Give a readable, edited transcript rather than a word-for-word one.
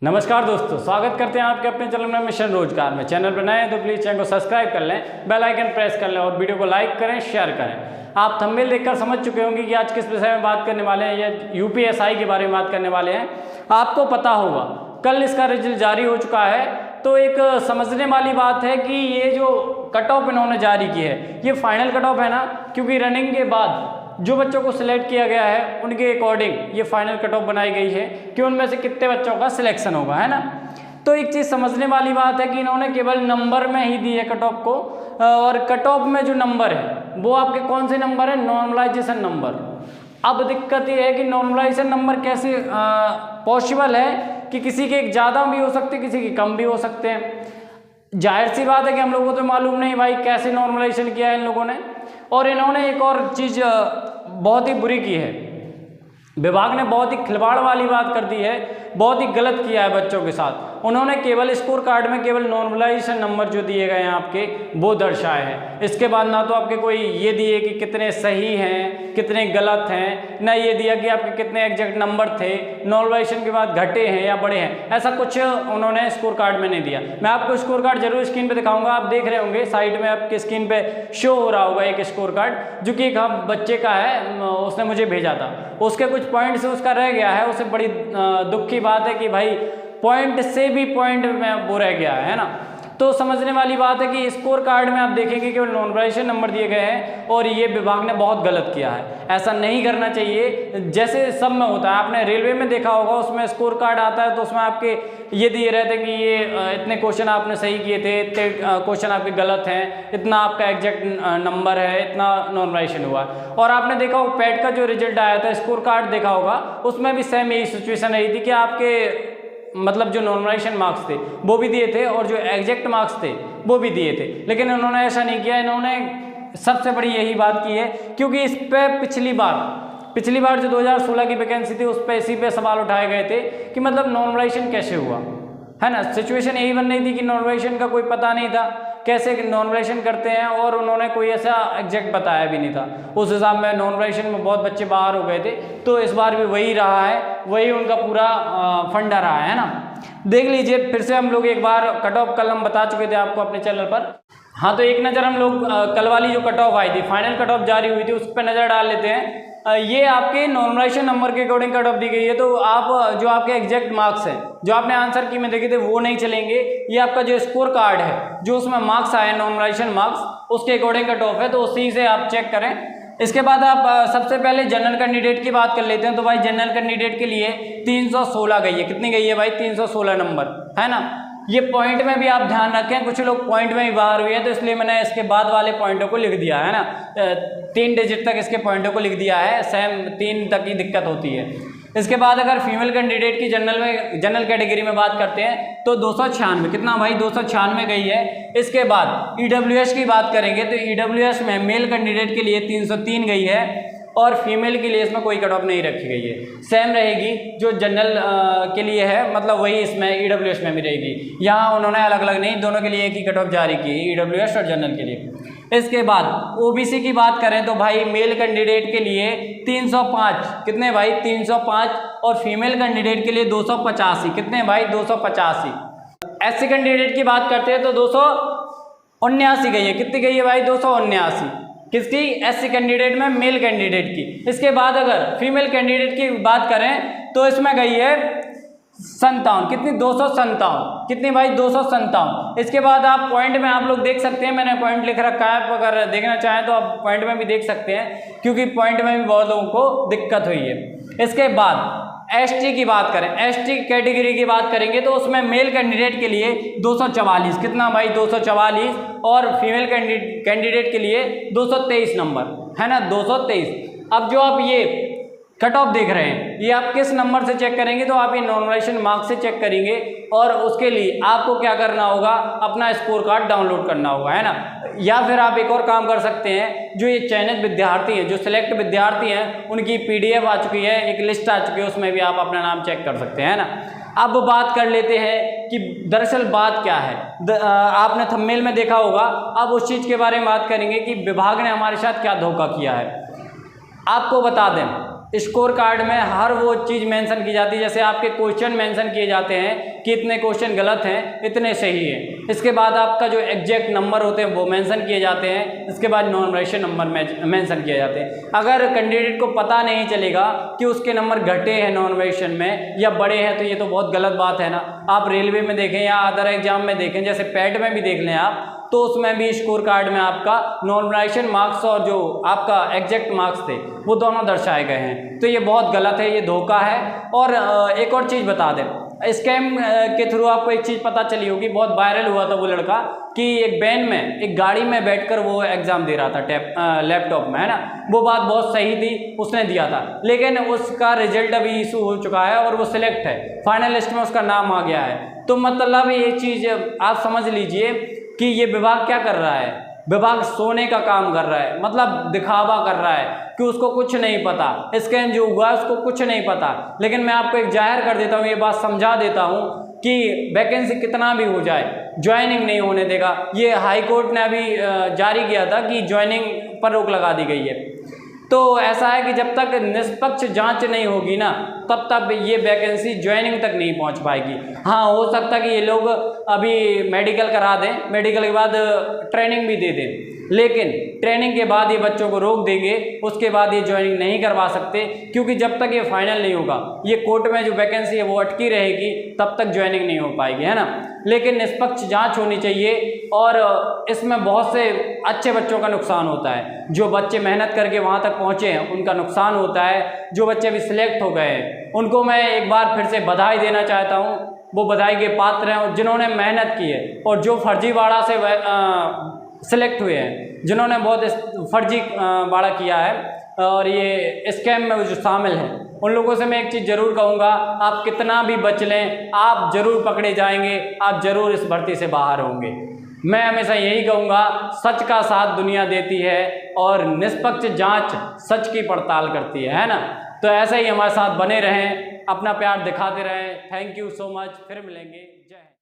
नमस्कार दोस्तों, स्वागत करते हैं आपके अपने चैनल में मिशन रोजगार में। चैनल पर नए हैं तो प्लीज़ चैनल को सब्सक्राइब कर लें, बेल आइकन प्रेस कर लें और वीडियो को लाइक करें, शेयर करें। आप थंबनेल देखकर समझ चुके होंगे कि आज किस विषय में बात करने वाले हैं। या यूपीएसआई के बारे में बात करने वाले हैं। आपको पता होगा कल इसका रिजल्ट जारी हो चुका है, तो एक समझने वाली बात है कि ये जो कट ऑफ इन्होंने जारी की है ये फाइनल कट ऑफ है ना, क्योंकि रनिंग के बाद जो बच्चों को सिलेक्ट किया गया है उनके अकॉर्डिंग ये फाइनल कट ऑफ बनाई गई है कि उनमें से कितने बच्चों का सिलेक्शन होगा, है ना। तो एक चीज़ समझने वाली बात है कि इन्होंने केवल नंबर में ही दी है कट ऑफ को, और कट ऑफ में जो नंबर है वो आपके कौन से नंबर है, नॉर्मलाइजेशन नंबर। अब दिक्कत ये है कि नॉर्मलाइजेशन नंबर कैसे पॉसिबल है कि किसी के ज़्यादा भी हो सकते हैं, किसी के कम भी हो सकते हैं। जाहिर सी बात है कि हम लोगों को तो मालूम नहीं भाई कैसे नॉर्मलाइजेशन किया है इन लोगों ने। और इन्होंने एक और चीज़ बहुत ही बुरी की है, विभाग ने बहुत ही खिलवाड़ वाली बात कर दी है, बहुत ही गलत किया है बच्चों के साथ। उन्होंने केवल स्कोर कार्ड में केवल नॉर्मलाइजेशन नंबर जो दिए गए हैं आपके वो दर्शाए हैं। इसके बाद ना तो आपके कोई ये दिए कि कितने सही हैं कितने गलत हैं, ना ये दिया कि आपके कितने एग्जैक्ट नंबर थे, नॉर्मलाइजेशन के बाद घटे हैं या बढ़े हैं, ऐसा कुछ उन्होंने स्कोर कार्ड में नहीं दिया। मैं आपको स्कोर कार्ड जरूर स्क्रीन पे दिखाऊंगा, आप देख रहे होंगे साइड में आपके स्क्रीन पे शो हो रहा होगा एक स्कोर कार्ड, जो कि एक बच्चे का है, उसने मुझे भेजा था। उसके कुछ पॉइंट्स उसका रह गया है, उसे बड़ी दुख की बात है कि भाई पॉइंट से भी पॉइंट में वो रह गया है ना। तो समझने वाली बात है कि स्कोर कार्ड में आप देखेंगे कि नॉर्मलाइजेशन नंबर दिए गए हैं और ये विभाग ने बहुत गलत किया है। ऐसा नहीं करना चाहिए जैसे सब में होता है। आपने रेलवे में देखा होगा, उसमें स्कोर कार्ड आता है तो उसमें आपके ये दिए रहते हैं कि ये इतने क्वेश्चन आपने सही किए थे, इतने क्वेश्चन आपके गलत हैं, इतना आपका एग्जैक्ट नंबर है, इतना नॉर्मलाइजेशन हुआ। और आपने देखा होगा पैट का जो रिजल्ट आया था, स्कोर कार्ड देखा होगा, उसमें भी सेम यही सिचुएशन रही थी कि आपके मतलब जो नॉर्मलाइजेशन मार्क्स थे वो भी दिए थे और जो एग्जैक्ट मार्क्स थे वो भी दिए थे। लेकिन उन्होंने ऐसा नहीं किया। इन्होंने सबसे बड़ी यही बात की है क्योंकि इस पे पिछली बार जो 2016 की वैकेंसी थी उस पर इसी पे सवाल उठाए गए थे कि मतलब नॉर्मलाइजेशन कैसे हुआ, है ना। सिचुएशन यही बन रही थी कि नॉर्मलाइजेशन का कोई पता नहीं था कैसे नॉर्मलाइजेशन करते हैं, और उन्होंने कोई ऐसा एग्जैक्ट बताया भी नहीं था। उस हिसाब में नॉर्मलाइजेशन में बहुत बच्चे बाहर हो गए थे। तो इस बार भी वही रहा है, वही उनका पूरा फंडा रहा है ना। देख लीजिए फिर से हम लोग एक बार कट ऑफ कल हम बता चुके थे आपको अपने चैनल पर। हाँ, तो एक नज़र हम लोग कल वाली जो कट ऑफ आई थी, फाइनल कट ऑफ जारी हुई थी, उस पर नज़र डाल लेते हैं। ये आपके नॉर्मलाइजेशन नंबर के अकॉर्डिंग कट ऑफ दी गई है। तो आप जो आपके एग्जैक्ट मार्क्स हैं जो आपने आंसर की में देखे थे वो नहीं चलेंगे। ये आपका जो स्कोर कार्ड है जो उसमें मार्क्स आए नॉर्मलाइजेशन मार्क्स, उसके अकॉर्डिंग कट ऑफ है, तो उसी से आप चेक करें। इसके बाद आप सबसे पहले जनरल कैंडिडेट की बात कर लेते हैं। तो भाई जनरल कैंडिडेट के लिए 316 गई है। कितनी गई है भाई? 316 नंबर, है ना। ये पॉइंट में भी आप ध्यान रखें, कुछ लोग पॉइंट में ही बाहर हुए हैं तो इसलिए मैंने इसके बाद वाले पॉइंटों को लिख दिया है ना। 3 डिजिट तक इसके पॉइंटों को लिख दिया है, सेम 3 तक की दिक्कत होती है। इसके बाद अगर फीमेल कैंडिडेट की जनरल कैटेगरी में बात करते हैं तो 296, कितना भाई? 296 गई है। इसके बाद ईडब्ल्यूएस की बात करेंगे तो ईडब्ल्यूएस में मेल कैंडिडेट के लिए 303 गई है और फीमेल के लिए इसमें कोई कट ऑफ नहीं रखी गई है। सेम रहेगी जो जनरल के लिए है, मतलब वही इसमें ईडब्ल्यूएस में भी रहेगी। यहाँ उन्होंने अलग अलग नहीं, दोनों के लिए एक ही कट ऑफ जारी की है, ईडब्ल्यूएस और जनरल के लिए। इसके बाद ओबीसी की बात करें तो भाई मेल कैंडिडेट के लिए 305, कितने भाई? 305, और फीमेल कैंडिडेट के लिए 285, कितने भाई? 285। एससी कैंडिडेट की बात करते हैं तो 279 गई है। कितनी गई है भाई? 279। किसकी? एससी कैंडिडेट में, मेल कैंडिडेट की। इसके बाद अगर फीमेल कैंडिडेट की बात करें तो इसमें गई है 57, कितनी? 257, कितनी भाई? 257। इसके बाद आप पॉइंट में आप लोग देख सकते हैं, मैंने पॉइंट लिख रखा है, अगर देखना चाहें तो आप पॉइंट में भी देख सकते हैं क्योंकि पॉइंट में भी बहुत लोगों को दिक्कत हुई है। इसके बाद एसटी की बात करें, एसटी कैटेगरी की बात करेंगे तो उसमें मेल कैंडिडेट के लिए 244, कितना भाई? 244, और फीमेल कैंडिडेट के लिए 223 नंबर, है ना, 223। अब जो आप ये कट ऑफ देख रहे हैं ये आप किस नंबर से चेक करेंगे? तो आप ये नॉर्मलाइजेशन मार्क्स से चेक करेंगे, और उसके लिए आपको क्या करना होगा? अपना स्कोर कार्ड डाउनलोड करना होगा, है ना। या फिर आप एक और काम कर सकते हैं, जो ये चयनित विद्यार्थी हैं, जो सिलेक्ट विद्यार्थी हैं, उनकी PDF आ चुकी है, एक लिस्ट आ चुकी है, उसमें भी आप अपना नाम चेक कर सकते हैं ना। अब बात कर लेते हैं कि दरअसल बात क्या है। आपने थंबनेल में देखा होगा। अब उस चीज़ के बारे में बात करेंगे कि विभाग ने हमारे साथ क्या धोखा किया है। आपको बता दें स्कोर कार्ड में हर वो चीज़ मेंशन की जाती है, जैसे आपके क्वेश्चन मेंशन किए जाते हैं कि इतने क्वेश्चन गलत हैं, इतने सही हैं। इसके बाद आपका जो एग्जैक्ट नंबर होते हैं वो मेंशन किए जाते हैं। इसके बाद नॉमिनेशन नंबर मेंशन किए जाते हैं। अगर कैंडिडेट को पता नहीं चलेगा कि उसके नंबर घटे हैं नॉमिनेशन में या बड़े हैं, तो ये तो बहुत गलत बात है ना। आप रेलवे में देखें या अदर एग्जाम में देखें, जैसे पैट में भी देख लें आप, तो उसमें भी स्कोर कार्ड में आपका नॉमिनेशन मार्क्स और जो आपका एग्जैक्ट मार्क्स थे वो दोनों दर्शाए गए हैं। तो ये बहुत गलत है, ये धोखा है। और एक और चीज़ बता दें, स्कैम के थ्रू आपको एक चीज़ पता चली होगी, बहुत वायरल हुआ था वो लड़का कि एक वैन में, एक गाड़ी में बैठकर वो एग्ज़ाम दे रहा था लैपटॉप में, है ना। वो बात बहुत सही थी, उसने दिया था, लेकिन उसका रिजल्ट अभी इशू हो चुका है और वो सिलेक्ट है, फाइनल लिस्ट में उसका नाम आ गया है। तो मतलब ये चीज़ आप समझ लीजिए कि ये विभाग क्या कर रहा है, विभाग सोने का काम कर रहा है, मतलब दिखावा कर रहा है कि उसको कुछ नहीं पता, स्कैम जो हुआ है उसको कुछ नहीं पता। लेकिन मैं आपको एक जाहिर कर देता हूँ, ये बात समझा देता हूँ कि वैकेंसी कितना भी हो जाए, ज्वाइनिंग नहीं होने देगा। ये हाई कोर्ट ने अभी जारी किया था कि ज्वाइनिंग पर रोक लगा दी गई है। तो ऐसा है कि जब तक निष्पक्ष जांच नहीं होगी ना, तब तक ये वैकेंसी ज्वाइनिंग तक नहीं पहुंच पाएगी। हाँ, हो सकता है कि ये लोग अभी मेडिकल करा दें, मेडिकल के बाद ट्रेनिंग भी दे दें, लेकिन ट्रेनिंग के बाद ये बच्चों को रोक देंगे, उसके बाद ये ज्वाइनिंग नहीं करवा सकते, क्योंकि जब तक ये फाइनल नहीं होगा, ये कोर्ट में जो वैकेंसी है वो अटकी रहेगी, तब तक ज्वाइनिंग नहीं हो पाएगी, है ना। लेकिन निष्पक्ष जांच होनी चाहिए। और इसमें बहुत से अच्छे बच्चों का नुकसान होता है, जो बच्चे मेहनत करके वहाँ तक पहुँचे हैं उनका नुकसान होता है। जो बच्चे अभी सिलेक्ट हो गए हैं उनको मैं एक बार फिर से बधाई देना चाहता हूँ, वो बधाई के पात्र हैं जिन्होंने मेहनत की है। और जो फर्जीवाड़ा से सिलेक्ट हुए हैं, जिन्होंने बहुत फर्जीवाड़ा किया है और ये स्कैम में जो शामिल हैं, उन लोगों से मैं एक चीज़ ज़रूर कहूँगा, आप कितना भी बच लें, आप ज़रूर पकड़े जाएंगे, आप ज़रूर इस भर्ती से बाहर होंगे। मैं हमेशा यही कहूँगा, सच का साथ दुनिया देती है और निष्पक्ष जांच सच की पड़ताल करती है ना। तो ऐसे ही हमारे साथ बने रहें, अपना प्यार दिखाते रहें। थैंक यू सो मच, फिर मिलेंगे। जय हिंद।